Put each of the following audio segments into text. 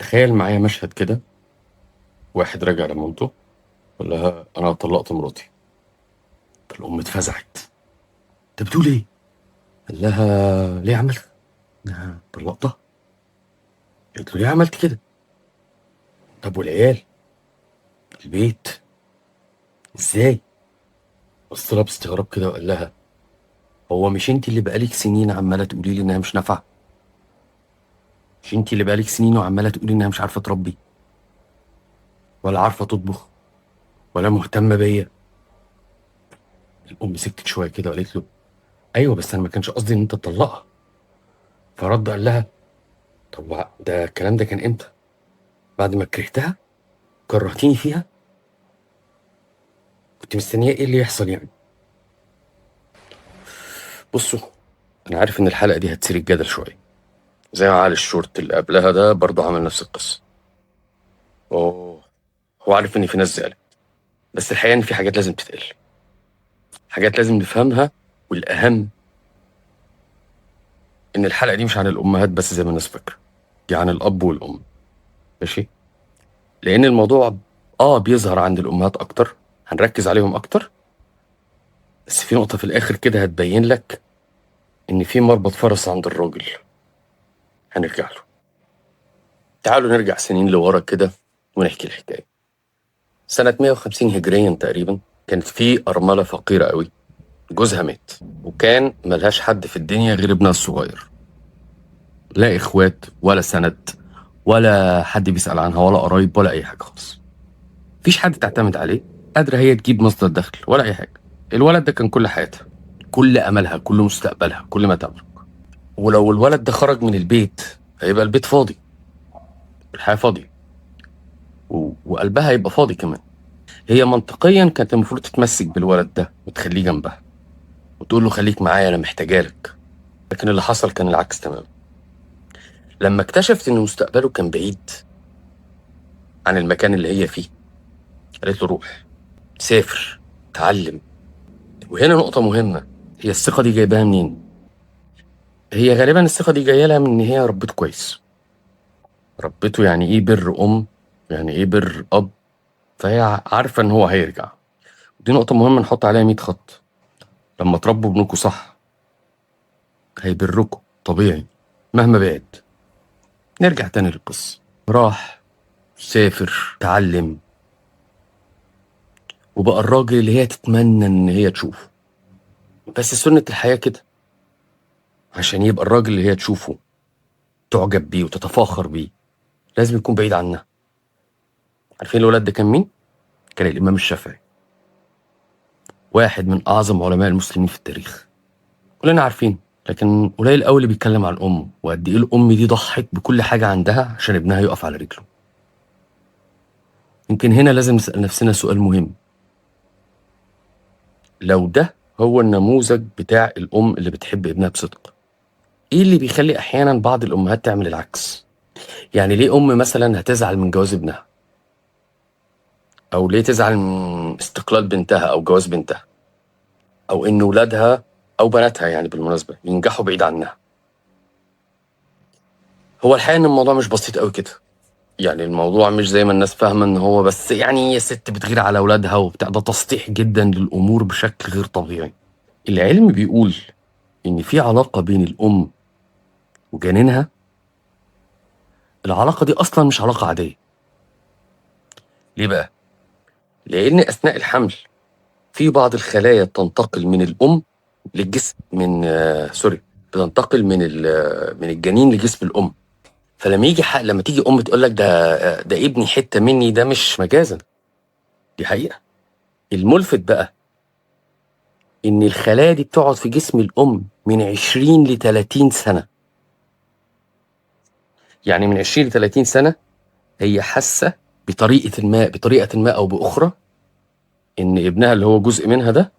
تخيل معايا مشهد كده. واحد راجع لمامته، قال لها انا طلقت مراتي. فالام اتفزعت. انت بتقول ايه؟ قال لها ليه عملت؟ انا طلقتها. قالت له ليه عملت كده؟ طب والعيال؟ البيت؟ ازاي؟ بص لها باستغراب كده وقال لها هو مش انت اللي بقالك سنين عماله تقولي لي انها مش نافعه؟ مش انت اللي بقالك سنين وعماله تقولي انها مش عارفه تربي ولا عارفه تطبخ ولا مهتمه بيا؟ الام سكتت شويه كده وقالت له ايوه بس انا ما كانش قصدي ان انت تطلقها. فرد قال لها طب ده الكلام ده كان امتى؟ بعد ما كرهتها؟ كرهتيني فيها؟ كنت مستنيه ايه اللي يحصل يعني؟ بصوا، انا عارف ان الحلقه دي هتثير الجدل شويه. زي ما علي الشورت اللي قبلها ده برضه عمل نفس القصه. اوه، هو عارف ان في ناس زعلت، بس الحقيقه ان في حاجات لازم تتقال، حاجات لازم نفهمها. والاهم ان الحلقه دي مش عن الامهات بس زي ما الناس فاكره، دي عن الاب والام. ماشي؟ لان الموضوع بيظهر عند الامهات اكتر، هنركز عليهم اكتر. بس في نقطه في الاخر كده هتبين لك ان في مربط فرس عند الراجل، هنرجع له. تعالوا نرجع سنين لورا كده ونحكي الحكايه. سنه 150 هجريا تقريبا، كانت في ارمله فقيره قوي، جوزها مات وكان ملهاش حد في الدنيا غير ابنها الصغير. لا اخوات ولا سند ولا حد بيسأل عنها ولا قرايب ولا اي حاجه خالص. مفيش حد تعتمد عليه، قادره هي تجيب مصدر دخل ولا اي حاجه. الولد ده كان كل حياتها، كل املها، كل مستقبلها، كل ما تملك. ولو الولد ده خرج من البيت هيبقى البيت فاضي، الحياه فاضيه، وقلبها هيبقى فاضي كمان. هي منطقيا كانت المفروض تتمسك بالولد ده وتخليه جنبها وتقول له خليك معايا انا محتاجالك. لكن اللي حصل كان العكس تماما. لما اكتشفت ان مستقبله كان بعيد عن المكان اللي هي فيه، قالت له روح، سافر، اتعلم. وهنا نقطة مهمة، هي الثقة دي جايباها منين؟ هي غالبا الثقة دي جاية لها من ان هي ربته كويس، ربته يعني ايه بر ام، يعني ايه بر اب. فهي عارفة ان هو هيرجع. دي نقطة مهمة نحط عليها 100 خط. لما تربوا ابنكم صح هيبركم طبيعي مهما بعد. نرجع تاني للقصة. راح، سافر، اتعلم، وبقى الراجل اللي هي تتمنى ان هي تشوفه. بس سنة الحياة كده، عشان يبقى الراجل اللي هي تشوفه تعجب بيه وتتفاخر بيه لازم يكون بعيد عنها. عارفين الولد ده كان مين؟ كان الإمام الشافعي، واحد من أعظم علماء المسلمين في التاريخ. كلنا عارفين، لكن قليل قوي اللي بيتكلم عن أمه وقد إيه الأم دي ضحت بكل حاجة عندها عشان ابنها يقف على رجله. يمكن هنا لازم نسأل نفسنا سؤال مهم. لو ده هو النموذج بتاع الأم اللي بتحب ابنها بصدق، إيه اللي بيخلي أحيانا بعض الأمهات تعمل العكس؟ يعني ليه أم مثلا هتزعل من جواز ابنها؟ أو ليه تزعل من استقلال بنتها أو جواز بنتها؟ أو إن ولادها أو بناتها يعني بالمناسبة ينجحوا بعيد عنها؟ هو الحقيقة إن الموضوع مش بسيط قوي كده. يعني الموضوع مش زي ما الناس فاهمة إن هو بس يعني يا ست بتغير على أولادها وبتاع، ده تسطيح جدا للأمور بشكل غير طبيعي. العلم بيقول إن في علاقة بين الأم وجنينها. العلاقة دي أصلا مش علاقة عادية. ليه بقى؟ لأن أثناء الحمل في بعض الخلايا تنتقل من الأم للجسم، من سوري، بتنتقل من الجنين لجسم الأم. فلما يجي لما تيجي أم تقول لك ده ابني حتة مني، ده مش مجازا، دي حقيقة. الملفت بقى إن الخلايا دي بتقعد في جسم الأم من 20 ل 30 سنة. يعني من 20 ل 30 سنة هي حاسة بطريقة ما أو بأخرى إن ابنها اللي هو جزء منها ده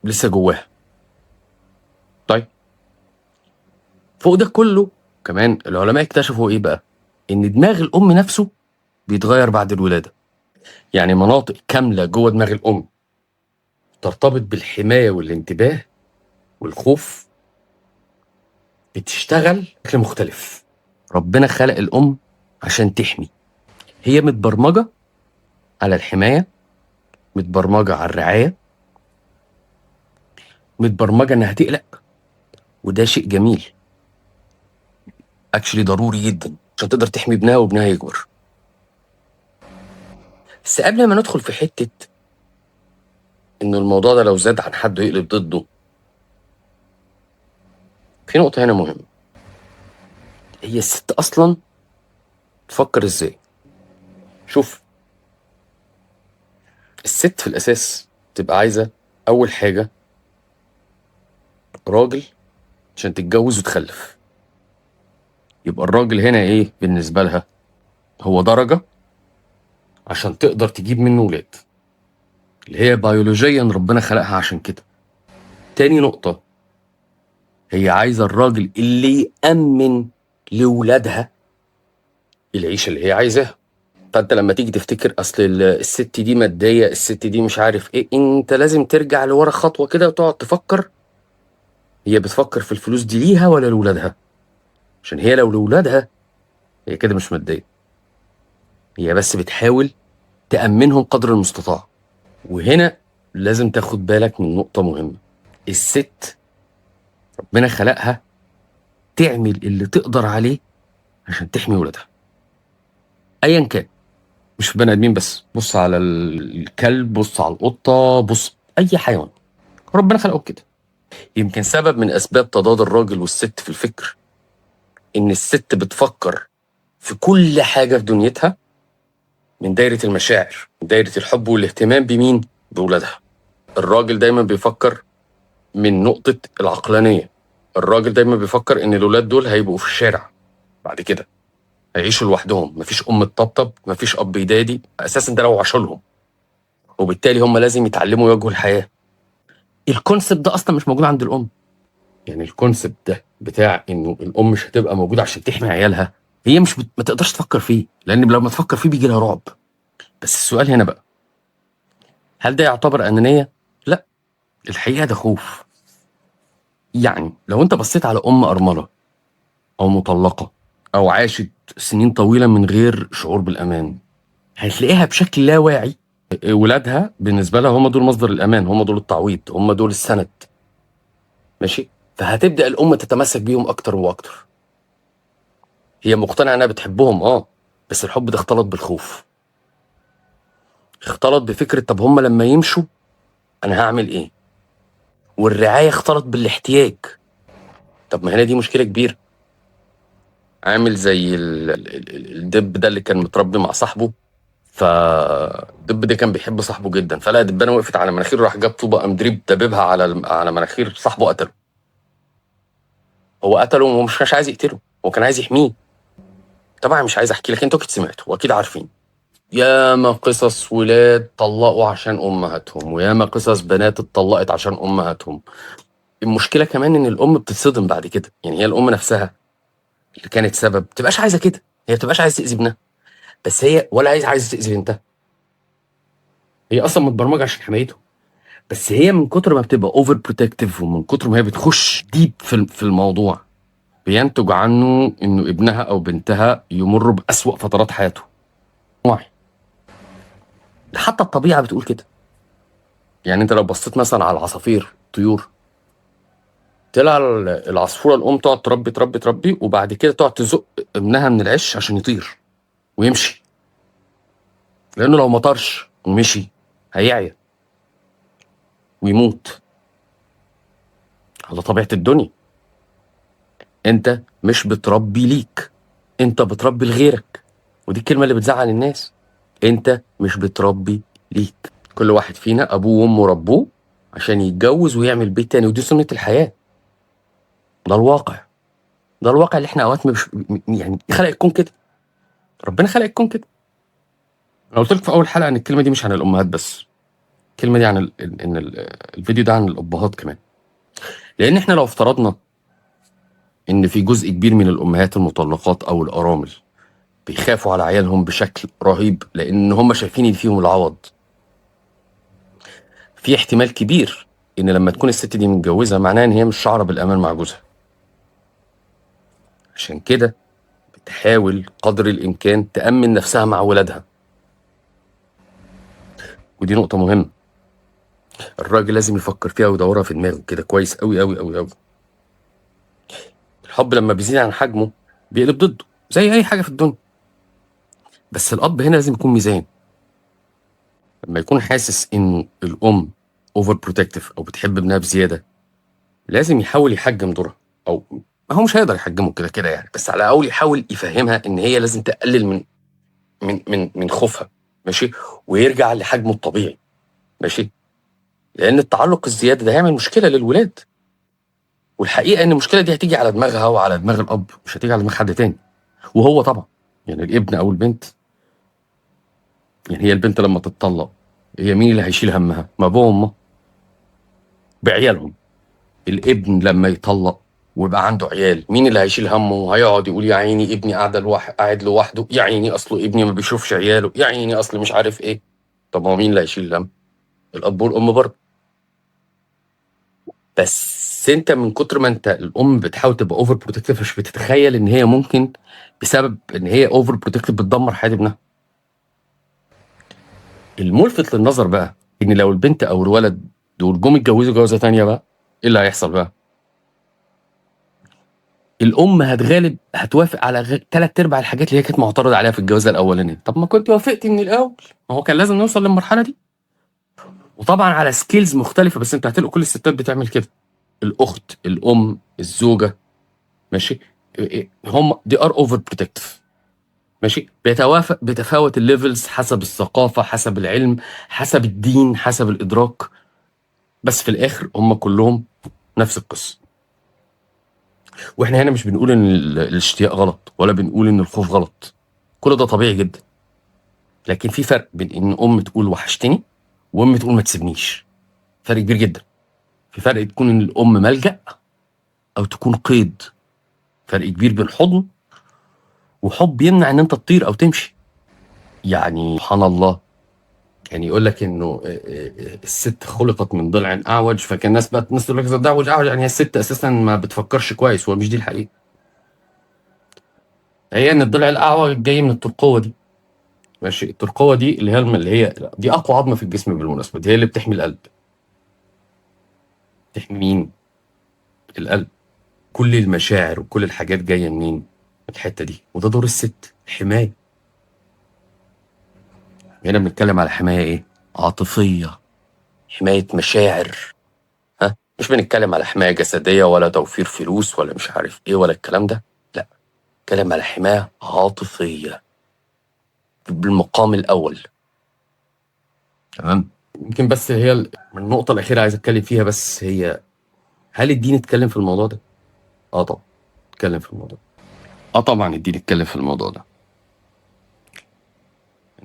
لسه جواها. طيب، فوق ده كله كمان العلماء اكتشفوا إيه بقى؟ إن دماغ الأم نفسه بيتغير بعد الولادة. يعني مناطق كاملة جوه دماغ الأم ترتبط بالحماية والانتباه والخوف بتشتغل بشكل مختلف. ربنا خلق الأم عشان تحمي. هي متبرمجة على الحماية، متبرمجة على الرعاية، متبرمجة انها تقلق، وده شيء جميل اكشلي ضروري جدا عشان تقدر تحمي ابنها وابنها يكبر. بس قبل ما ندخل في حتة ان الموضوع ده لو زاد عن حده يقلب ضده، في نقطة هنا مهمة. هي الست اصلا تفكر ازاي؟ شوف، الست في الاساس تبقى عايزة اول حاجة راجل عشان تتجوز وتخلف. يبقى الراجل هنا ايه بالنسبة لها؟ هو درجة عشان تقدر تجيب منه ولاد، اللي هي بيولوجيا ربنا خلقها عشان كده. تاني نقطة، هي عايزة الراجل اللي يأمن لولادها العيشة اللي هي عايزاها. فانت لما تيجي تفتكر اصل الست دي مادية، الست دي مش عارف ايه، انت لازم ترجع لورا خطوة كده وتقعد تفكر هي بتفكر في الفلوس دي ليها ولا لولادها. عشان هي لو لولادها هي كده مش مادية، هي بس بتحاول تأمنهم قدر المستطاع. وهنا لازم تاخد بالك من نقطة مهمة. الست ربنا خلقها تعمل اللي تقدر عليه عشان تحمي ولادها ايا كان، مش في بني ادمين بس. بص على الكلب، بص على القطة، بص اي حيوان ربنا خلقه كده. يمكن سبب من اسباب تضاد الراجل والست في الفكر ان الست بتفكر في كل حاجة في دنيتها من دايرة المشاعر، من دايرة الحب والاهتمام بمين؟ بولادها. الراجل دايما بيفكر من نقطة العقلانية. الراجل دايما بيفكر ان الولاد دول هيبقوا في الشارع بعد كده، هيعيشوا لوحدهم، مفيش ام تطبطب، مفيش اب يدادي، اساسا ده لو عاشوا، وبالتالي هم لازم يتعلموا يواجهوا الحياة. الكونسبت ده اصلا مش موجود عند الام. يعني الكونسبت ده بتاع انه الام مش هتبقى موجودة عشان تحمي عيالها، هي مش ما تقدرش تفكر فيه، لان لما تفكر فيه بيجي لها رعب. بس السؤال هنا بقى، هل ده يعتبر انانية؟ لا، الحقيقة ده خوف. يعني لو انت بصيت على ام ارملة او مطلقة او عاشت سنين طويلة من غير شعور بالامان، هتلاقيها بشكل لا واعي ولادها بالنسبة لها هم دول مصدر الامان، هم دول التعويض، هم دول السند. ماشي، فهتبدأ الأم تتمسك بيهم أكتر وأكتر. هي مقتنعة إنها بتحبهم بس الحب ده اختلط بالخوف، اختلط بفكرة طب هم لما يمشوا أنا هعمل إيه؟ والرعاية اختلط بالاحتياج. طب ما هنا دي مشكلة كبيرة. عامل زي الدب ده اللي كان متربي مع صاحبه، فالدب ده كان بيحب صاحبه جدا، فلقى دبانة وقفت على مناخيره، راح جاب طوبة قام دببها على مناخير صاحبه، قتله. هو قتله وهو مش عايز يقتله، هو كان عايز يحميه. طبعا مش عايز احكي لك، انتوا اكيد سمعتوا واكيد عارفين ياما قصص ولاد طلقوا عشان امهاتهم، وياما قصص بنات اتطلقت عشان امهاتهم. المشكله كمان ان الام بتتصدم بعد كده. يعني هي الام نفسها اللي كانت سبب بتبقاش عايزه كده، هي بتبقاش عايزه تاذي ابنها، بس هي ولا عايزه تاذي بنتها، هي اصلا متبرمجه عشان حمايته. بس هي من كتر ما بتبقى اوفر بروتكتيف، ومن كتر ما هي بتخش ديب في الموضوع، بينتج عنه انه ابنها او بنتها يمروا باسوأ فترات حياته. وعي. ده حتى الطبيعه بتقول كده. يعني انت لو بصيت مثلا على العصافير، طيور، طلع العصفوره الام تقعد تربي تربي تربي، وبعد كده تقعد تزق ابنها من العش عشان يطير ويمشي، لانه لو ما طارش ومشي هيعيا ويموت. على طبيعه الدنيا، انت مش بتربي ليك، انت بتربي لغيرك. ودي الكلمه اللي بتزعل الناس. انت مش بتربي ليك. كل واحد فينا ابوه وامه ربوه عشان يتجوز ويعمل بيت تاني، ودي سنه الحياه. ده الواقع، ده الواقع اللي احنا اوقات مش يعني خلق الكون كده، ربنا خلق الكون كده. انا قلت لك في اول حلقه ان الكلمه دي مش عن الامهات بس، الكلمه دي عن الفيديو ده عن الابهات كمان. لان احنا لو افترضنا ان في جزء كبير من الامهات المطلقات او الارامل بيخافوا على عيالهم بشكل رهيب لان هم شايفين ان فيهم العوض، في احتمال كبير ان لما تكون الست دي متجوزه معناها ان هي مش شعره بالامان مع جوزها. عشان كده تحاول قدر الامكان تامن نفسها مع ولادها، ودي نقطه مهمه. الراجل لازم يفكر فيها ويدورها في دماغه كده كويس قوي قوي قوي قوي. الحب لما بيزيد عن حجمه بيقلب ضده زي اي حاجه في الدنيا. بس الاب هنا لازم يكون ميزان. لما يكون حاسس ان الام اوفر بروتكتيف او بتحب ابنها بزياده، لازم يحاول يحجم دورها. او ما هو مش هيقدر يحجمه كده كده يعني، بس على الاقل يحاول يفهمها ان هي لازم تقلل من خوفها، ماشي، ويرجع لحجمه الطبيعي، ماشي. لان التعلق الزياده ده هيعمل مشكله للولاد، والحقيقه ان المشكله دي هتيجي على دماغها وعلى دماغ الاب، مش هتيجي على دماغ حد تاني. وهو طبعا يعني الابن او البنت، يعني هي البنت لما تتطلق، هي مين اللي هيشيل همها؟ ما ابوه وامه بعيالهم. الابن لما يطلق ويبقى عنده عيال، مين اللي هيشيل همه وهيقعد يقول يا عيني ابني قاعد لوحده، يا عيني اصله ابني ما بيشوفش عياله، يا عيني اصله مش عارف ايه؟ طب ما هو مين اللي هيشيل الهم؟ الاب والام برضه. بس انت من كتر ما انت الام بتحاول تبقى اوفر بروتكتيف، مش بتتخيل ان هي ممكن بسبب ان هي اوفر بروتكتيف بتدمر حياه ابنها. الملفت للنظر بقى ان لو البنت او الولد دول جم اتجوزوا جوازه تانيه بقى، ايه اللي هيحصل بقى؟ الام هتغالب هتوافق على تلات ارباع الحاجات اللي هي كانت معترضه عليها في الجوازه الاولانيه. طب ما كنت وافقتي من الاول، ما هو كان لازم نوصل للمرحله دي. وطبعا على سكيلز مختلفه، بس انت هتلاقي كل الستات بتعمل كده. الاخت، الام، الزوجه، ماشي، هم دي ار اوفر بروتكتيف، ماشي. بتفاوت الليفلز حسب الثقافه، حسب العلم، حسب الدين، حسب الادراك، بس في الاخر هم كلهم نفس القصه. واحنا هنا مش بنقول ان الاشتياق غلط، ولا بنقول ان الخوف غلط، كل ده طبيعي جدا. لكن في فرق بين ان ام تقول وحشتني وام تقول ما تسيبنيش. فرق كبير جدا. في فرق تكون ان الام ملجأ او تكون قيد. فرق كبير بين حضن وحب يمنع ان انت تطير او تمشي. يعني سبحان الله، يعني يقول لك انه الست خلقت من ضلع اعوج، فكان الناس تقول لك ده اعوج اعوج، يعني هي الست اساسا ما بتفكرش كويس. هو مش دي الحقيقه. هي ان الضلع الاعوج جاي من الترقوه دي، ماشي. الترقوه دي اللي هي دي اقوى عظمه في الجسم بالمناسبه، دي هي اللي بتحمي القلب. تحمي مين؟ القلب. كل المشاعر وكل الحاجات جايه منين؟ من الحته دي. وده دور الست، حمايه. هنا بنتكلم على حمايه ايه؟ عاطفيه، حمايه مشاعر. ها، مش بنتكلم على حمايه جسديه ولا توفير فلوس ولا مش عارف ايه ولا الكلام ده، لا. بنتكلم على حمايه عاطفيه بالمقام الاول. تمام. يمكن بس هي النقطه الاخيره عايز اتكلم فيها، بس هي هل الدين اتكلم في الموضوع ده؟ اه طبعا اتكلم في الموضوع ده. اه طبعا الدين اتكلم في الموضوع ده.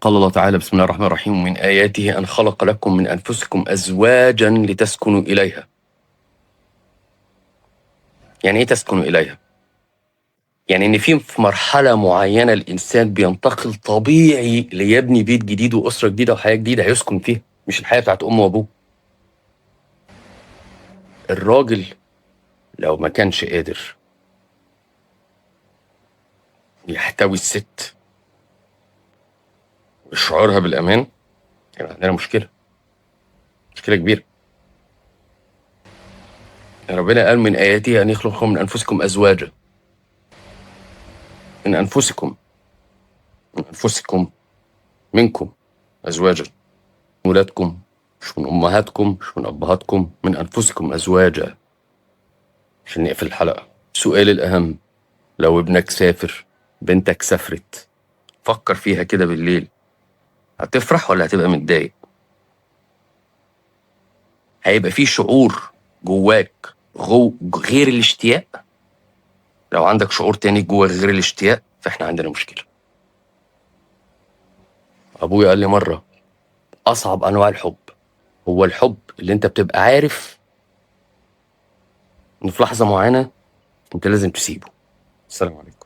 قال الله تعالى: بسم الله الرحمن الرحيم: ومن آياته أن خلق لكم من أنفسكم أزواجا لتسكنوا إليها. يعني إيه تسكنوا إليها؟ يعني إن في مرحلة معينة الإنسان بينتقل طبيعي ليبني بيت جديد وأسرة جديدة وحياة جديدة هيسكن فيها، مش الحياة بتاعت أمه وأبوه. الراجل لو ما كانش قادر يحتوي الست ويشعرها بالأمان، يعني عندنا مشكلة كبيرة. ربنا قال: من آياته أن يخلق لكم من أنفسكم أزواجا. من أنفسكم، من أنفسكم، منكم أزواجا. ولادكم، مش من أمهاتكم، مش من أبهاتكم، من أنفسكم أزواجا. عشان نقفل الحلقة، السؤال الأهم: لو ابنك سافر، بنتك سافرت، فكر فيها كده بالليل، هتفرح ولا هتبقى متضايق؟ هيبقى في شعور جواك غير الاشتياق؟ لو عندك شعور تاني جواك غير الاشتياق، فاحنا عندنا مشكلة. أبويا قال لي مرة: أصعب أنواع الحب هو الحب اللي أنت بتبقى عارف إن في لحظة معينة أنت لازم تسيبه. السلام عليكم.